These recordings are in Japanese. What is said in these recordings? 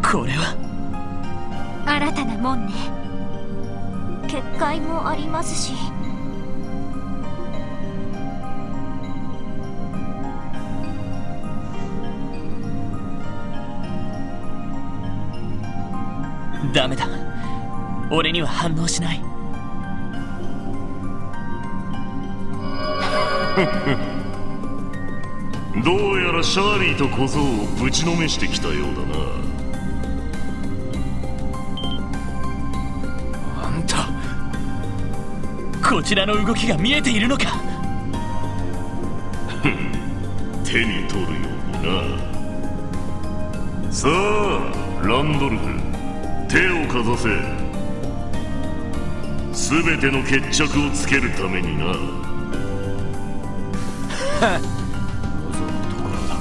これは新たな門ね。結界もありますし。ダメだ、俺には反応しない。どうやらシャーリーと小僧をぶちのめしてきたようだな。あんた、こちらの動きが見えているのか。手に取るようにな。さあランドルフ、手をかざせ。全ての決着をつけるためにな。はっ、望むところだ。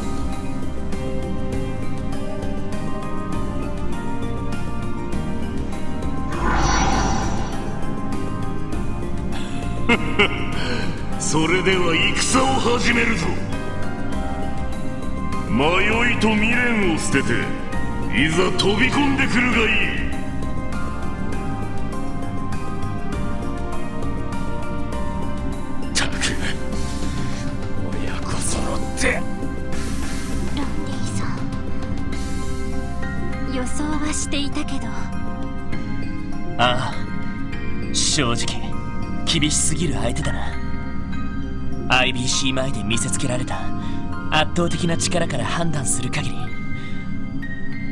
それでは戦を始めるぞ。迷いと未練を捨てていざ飛び込んでくるがいい。たく親子揃って。ランディさん、予想はしていたけど。ああ、正直厳しすぎる相手だな。 IBC 前で見せつけられた圧倒的な力から判断する限り、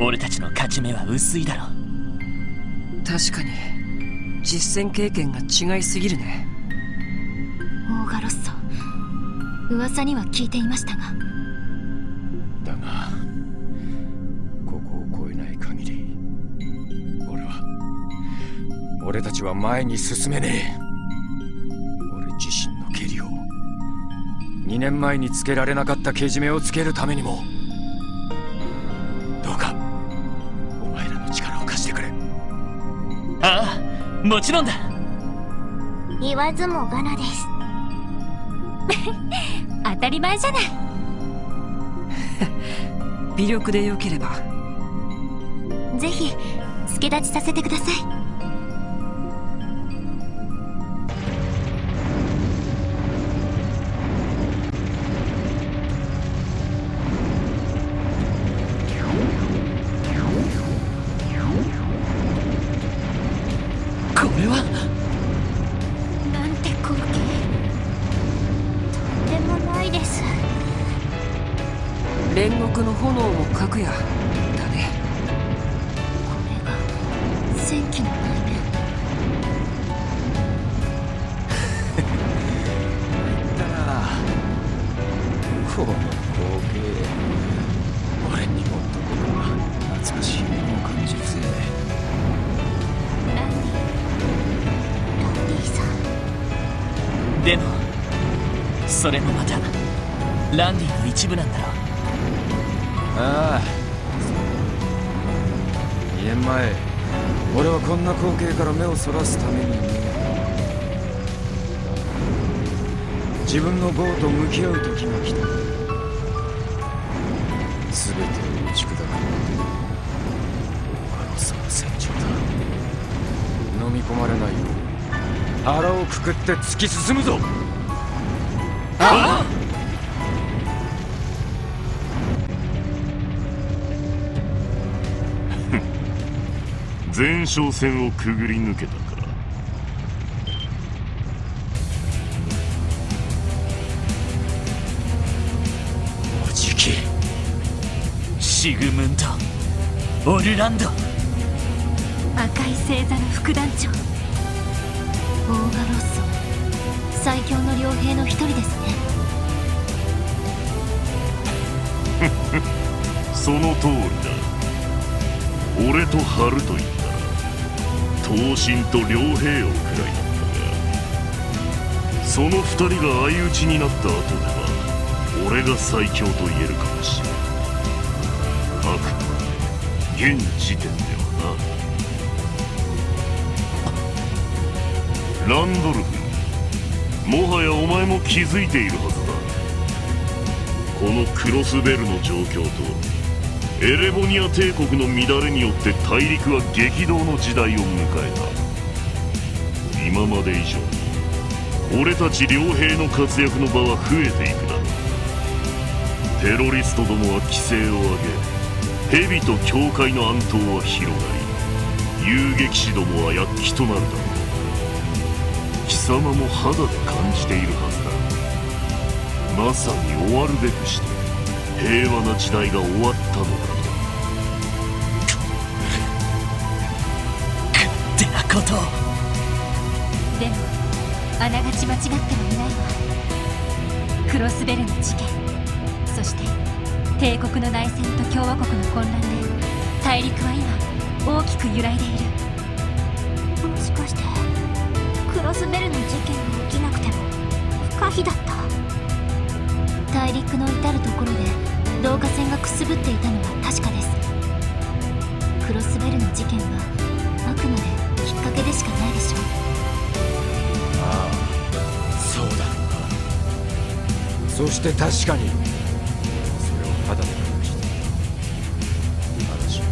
俺たちの勝ち目は薄いだろう。確かに実戦経験が違いすぎるね。オーガロッソ、噂には聞いていましたが。だがここを越えない限り俺たちは前に進めねえ。俺自身のけりを2年前につけられなかったけじめをつけるためにも、どうかお前らの力を貸してくれ。ああ、もちろんだ。言わずもがなです。当たり前じゃない。微力でよければ。ぜひ助立ちさせてください。これはなんて光景。とんでもないです。煉獄の炎も核やだね。これが戦記の内面。言ったな。この光景、俺にもどこか懐かしいものを感じるぜ。ランディさん。でもそれもまたランディの一部なんだろう。ああ、2年前俺はこんな光景から目をそらすために自分の業と向き合う時が来た。全てを打ち砕くオーガロッソの戦場だ。飲み込まれないよう腹をくくって突き進むぞ。ああ、前哨戦をくぐり抜けたから。おじき、シグムンド・オルランド。赤い星座の副団長、オーガロッソ、最強の傭兵の一人ですね。その通りだ。俺とハルと言ったら闘神と両兵王くらいだったが、その二人が相打ちになった後では俺が最強と言えるかもしれない。あくまで現時点ではな。ランドルフ、もはやお前も気づいているはずだ。このクロスベルの状況とエレボニア帝国の乱れによって大陸は激動の時代を迎えた。今まで以上に俺たち両兵の活躍の場は増えていくだろう。テロリストどもは規制を上げ、蛇と教会の暗闘は広がり、遊撃士どもは躍起となるだろう。貴様も肌で感じているはずだ。まさに終わるべくして平和な時代が終わったのだと。勝手なことを。でもあながち間違ってはいないわ。クロスベルの事件、そして帝国の内戦と共和国の混乱で大陸は今大きく揺らいでいる。もしかしてクロスベルの事件が起きなくても不可避だった？大陸の至る所で導火線がくすぶっていたのは確かです。クロスベルの事件はあくまできっかけでしかないでしょう。ああ、そうだろうな。そして確かにそれを肌で感じていた。私は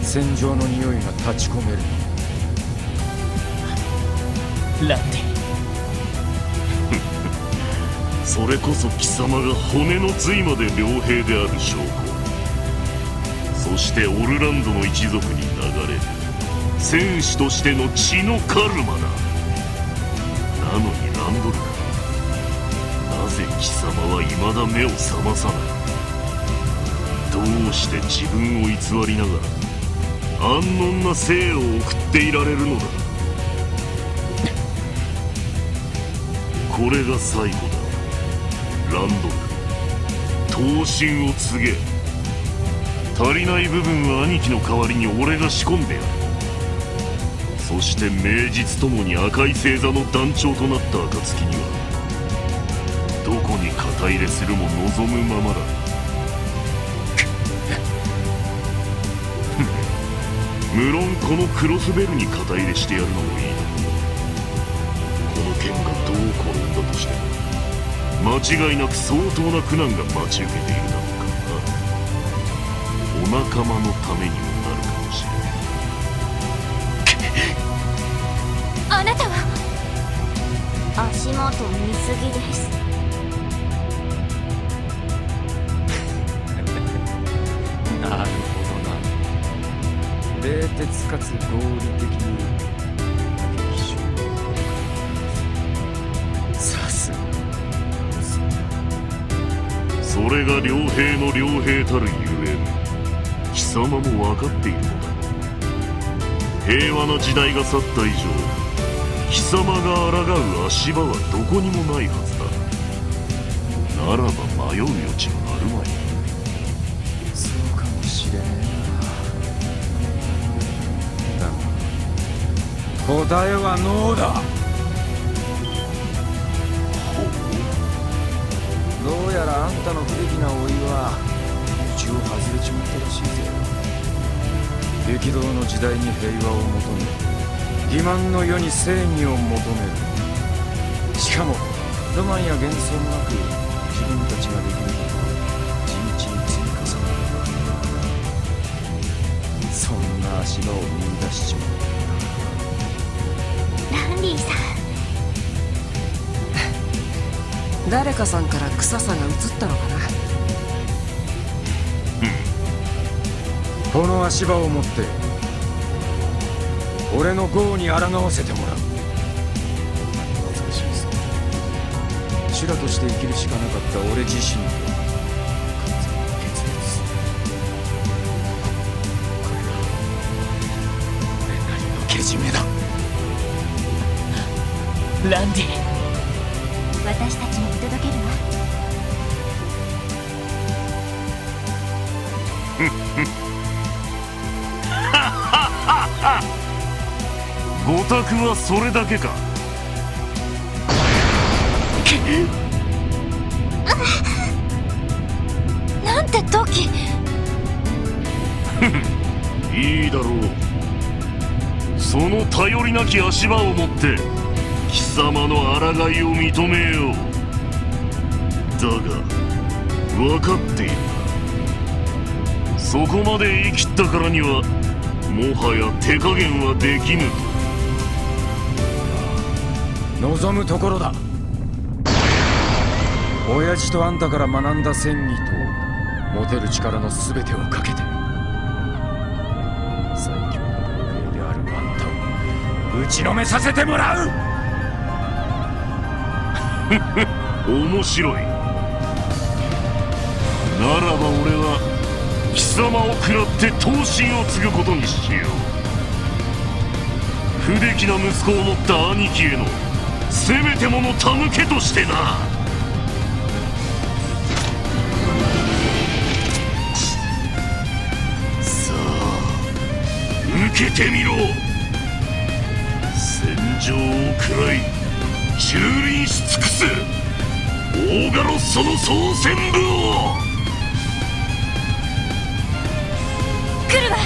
戦場の匂いが立ち込める。ランディ、それこそ貴様が骨の髄まで良兵である証拠。そしてオルランドの一族に流れる戦士としての血のカルマだ。なのにランドルか、なぜ貴様は未だ目を覚まさない？どうして自分を偽りながら安穏な生を送っていられるのだ。これが最後だ、ランドル。闘心を告げ。足りない部分は兄貴の代わりに俺が仕込んでやる。そして名実ともに赤い星座の団長となった暁にはどこに肩入れするも望むままだ。無論このクロスベルに肩入れしてやるのもいい。この剣がどう転んだとしても間違いなく相当な苦難が待ち受けているだろうからな。お仲間のためにもなるかもしれない。あなたは？足元見すぎです。なるほどな。冷徹かつ合理的にさすが。それが両兵の両兵たるゆえん、貴様も分かっているのだ。平和な時代が去った以上、貴様が抗う足場はどこにもないはずだ。ならば迷う余地はあるまい。そうかもしれねえな。だが答えはノーだ。どうやらあんたの不出来な老いは道を外れちまったらしいぜ。激動の時代に平和を求め、欺瞞の世に正義を求める。しかもロマンや幻想もなく自分たちができることを地道に積み重ねる。そんな足場を見出しちまった。ランディさん、誰かさんから臭さが移ったのかな。この足場を持って俺の業に抗わせてもらう。難しいさ。修羅として生きるしかなかった俺自身を完全に決裂する。これが俺なりのけじめだ。ランディ、私たちも見届けるわ。ごたくはそれだけか。なんて時。いいだろう。その頼りなき足場を持って貴様の抗いを認めよう。だが分かっているな。そこまで言い切ったからにはもはや手加減はできぬぞ。望むところだ。親父とあんたから学んだ戦意と持てる力の全てをかけて最強の傭兵であるあんたを打ちのめさせてもらう。面白い。ならば俺は貴様を食らって闘神を継ぐことにしよう。不出来な息子を持った兄貴へのせめてもの手向けとしてな。さあ受けてみろ。戦場を食らい蹂躙し尽くすオーガロッソの総戦部を。来るわ。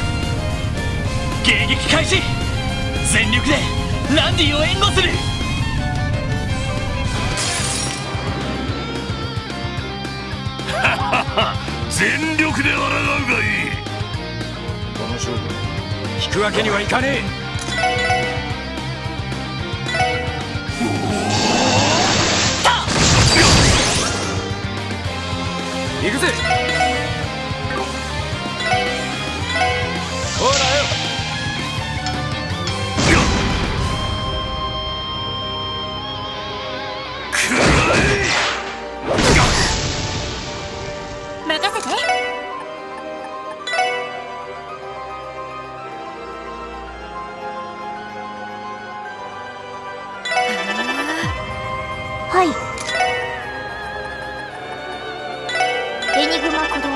迎撃開始。全力でランディを援護する。全力で抗うがいい。この勝負引くわけにはいかねえ。行くぜ。ほらよ。任せて。はい。エニグマ駆動。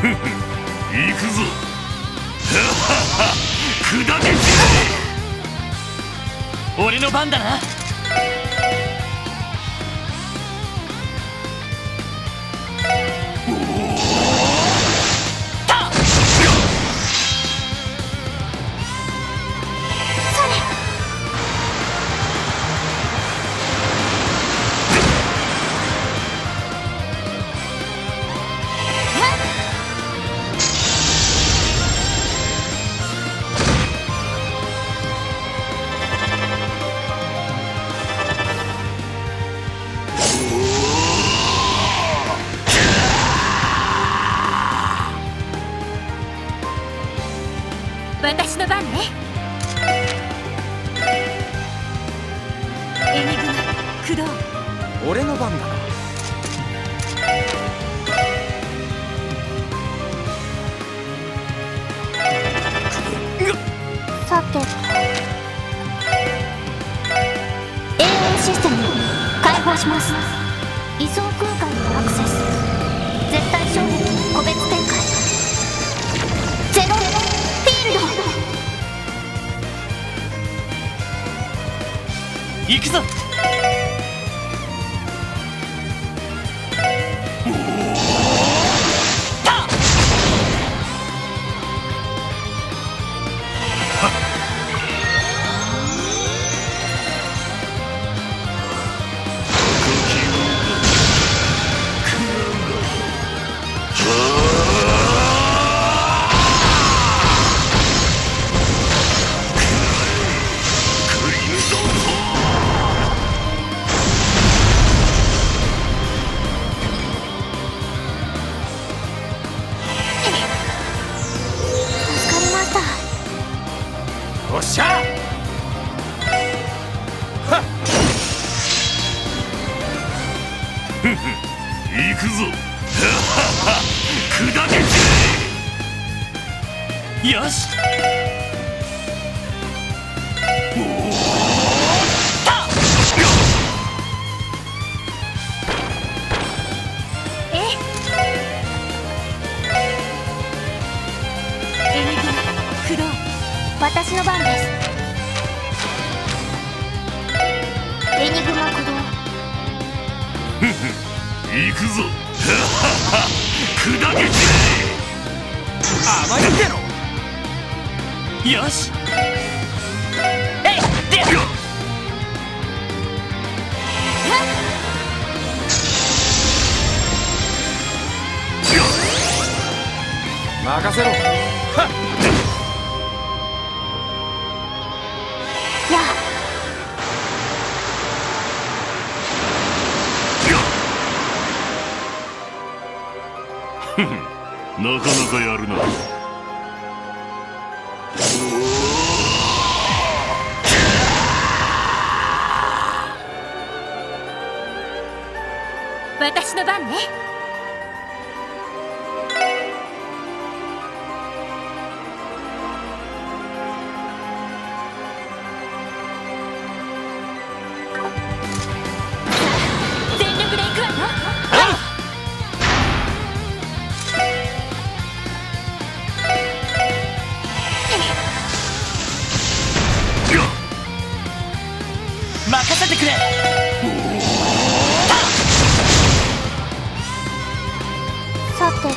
行くぞ。砕けて俺の番だな。私の番ね。エニグマ駆動。俺の番だな。さてと、AA システム開放します。位相空間へのアクセス。絶対衝撃個別展開。ゼロフィールド。行くぞ。おっしゃ。行くぞ。砕けてよし。エニグマ駆動。私の番です。エニグマ駆動。行くぞ。砕けて甘いってろ。よし。任せろ。やなかなかやるな。私の番ね。全力で行くわよ。任せてくれ。さて、それ。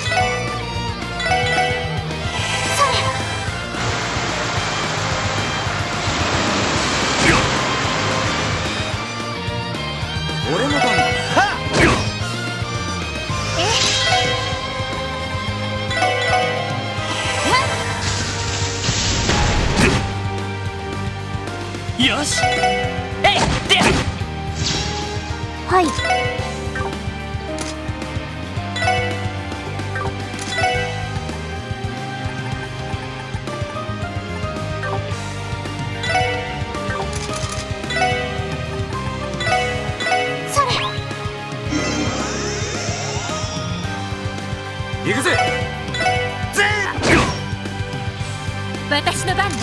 俺の番だ。よし。えいで。はい。それ。行くぜ。私の番ね。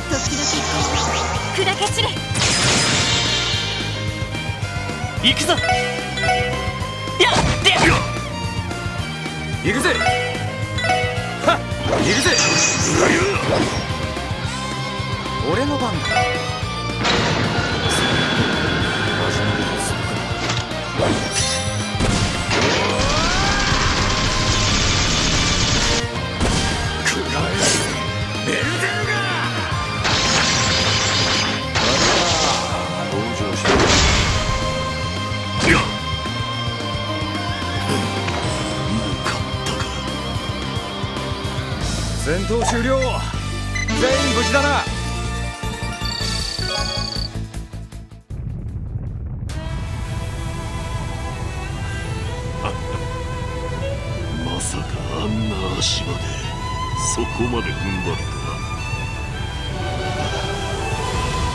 時の結果砕け散れ。行くぞ。やってや。行くぜ。はっ、行くぜ。俺の番だ。始まるとするか。ベルゼルガ登場した。戦闘終了。全員無事だな。まさかあんな足場でそこまで踏ん張るとは。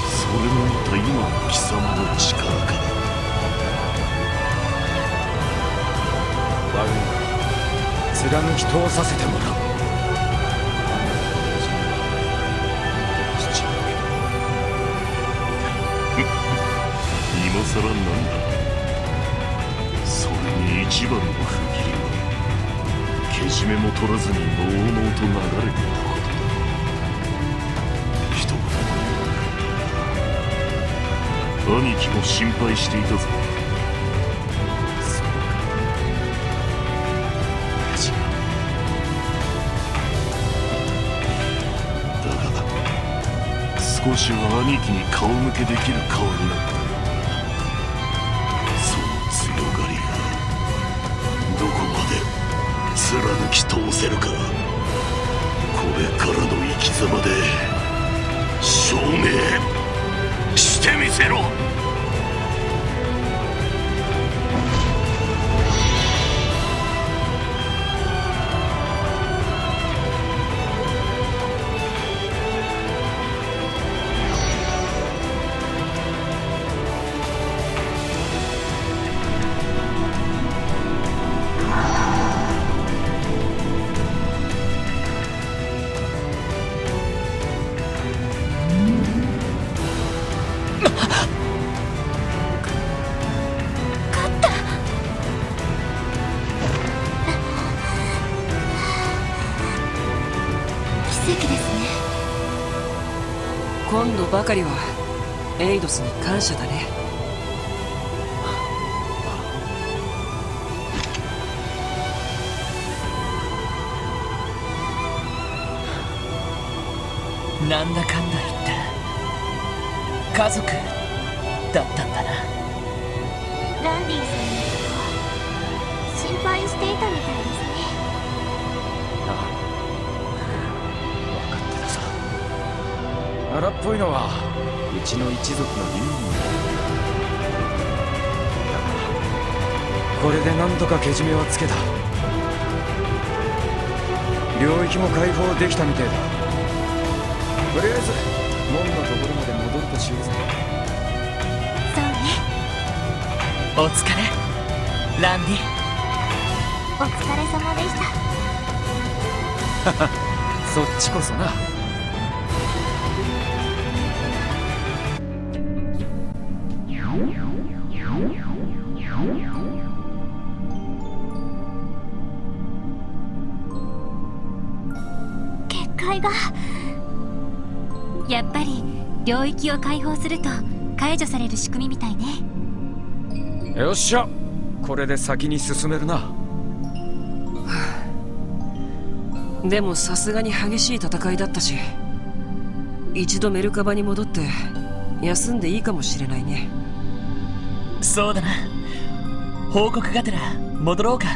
それもまた今の貴様の力か。悪い。貫き通させてもらう。今さらなんだ。それに一番の区切りはけじめも取らずにのうのうと流れていたことだ。一言も言わなかった。兄貴も心配していたぞ。そうか。親父が。だが少しは兄貴に顔向けできる顔になった。その強がりがどこまで貫き通せるか。これからの生き様で証明してみせろ。奇跡ですね。今度ばかりはエイドスに感謝だね。なんだかんだ言って家族だったんだな。ランディさんのこと心配していたみたいですね。分かってたさ。荒っぽいのはうちの一族の流儀だが、これでなんとかけじめはつけた。領域も解放できたみてえだ。とりあえず門のところまで戻るとしようぜ。そうね。お疲れランディ。お疲れ様でした。そっちこそな。結界がやっぱり領域を解放すると解除される仕組みみたいね。よっしゃ、これで先に進めるな。でもさすがに激しい戦いだったし、一度メルカバに戻って休んでいいかもしれないね。そうだな。報告がてら戻ろうか。